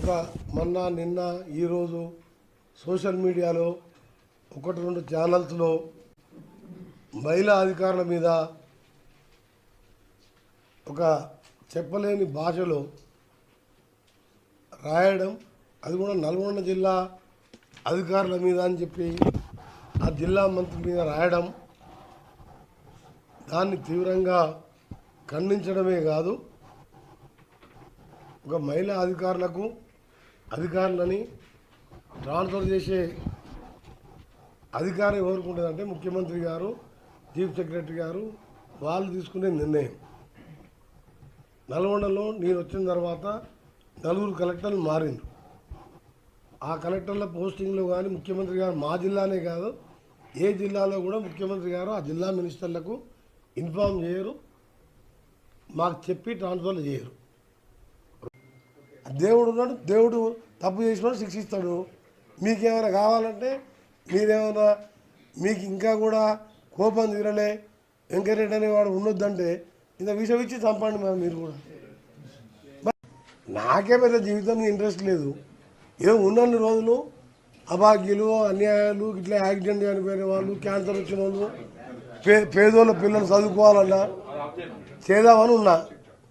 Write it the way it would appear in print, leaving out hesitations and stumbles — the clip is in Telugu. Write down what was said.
మొన్న నిన్న ఈరోజు సోషల్ మీడియాలో ఒకటి రెండు ఛానల్స్లో మహిళా అధికారుల మీద ఒక చెప్పలేని భాషలో రాయడం, అది కూడా నల్గొండ జిల్లా అధికారుల మీద అని చెప్పి ఆ జిల్లా మంత్రి మీద రాయడం, దాన్ని తీవ్రంగా ఖండించడమే కాదు, ఒక మహిళా అధికారులని ట్రాన్స్ఫర్ చేసే అధికారం ఎవరికి ఉంటుందంటే ముఖ్యమంత్రి గారు, చీఫ్ సెక్రటరీ గారు వాళ్ళు తీసుకునే నిర్ణయం. నల్గొండలో నేను వచ్చిన తర్వాత 4 కలెక్టర్లు మారిండ్రు. ఆ కలెక్టర్ల పోస్టింగ్లో కానీ ముఖ్యమంత్రి గారు మా జిల్లానే కాదు ఏ జిల్లాలో కూడా ముఖ్యమంత్రి గారు ఆ జిల్లా మినిస్టర్లకు ఇన్ఫార్మ్ చేయరు, మాకు చెప్పి ట్రాన్స్ఫర్లు చేయరు. దేవుడు ఉన్నాడు, దేవుడు తప్పు చేసినప్పుడు శిక్షిస్తాడు. మీకేమైనా కావాలంటే మీరేమైనా మీకు ఇంకా కూడా కోపం తీరలే వెంకరెడ్డి అనేవాడు ఉండొద్దంటే ఇంత విషయం ఇచ్చి చంపండి మీరు కూడా. నాకే పెద్ద జీవితం ఇంట్రెస్ట్ లేదు. ఏదో ఉన్నన్ని రోజులు అభాగ్యులు, అన్యాయాలు, ఇట్లా యాక్సిడెంట్ చనిపోయిన వాళ్ళు, క్యాన్సర్ వచ్చిన వాళ్ళు, పేదోళ్ళ పిల్లలు చదువుకోవాలన్నా చేద్దామని ఉన్నా.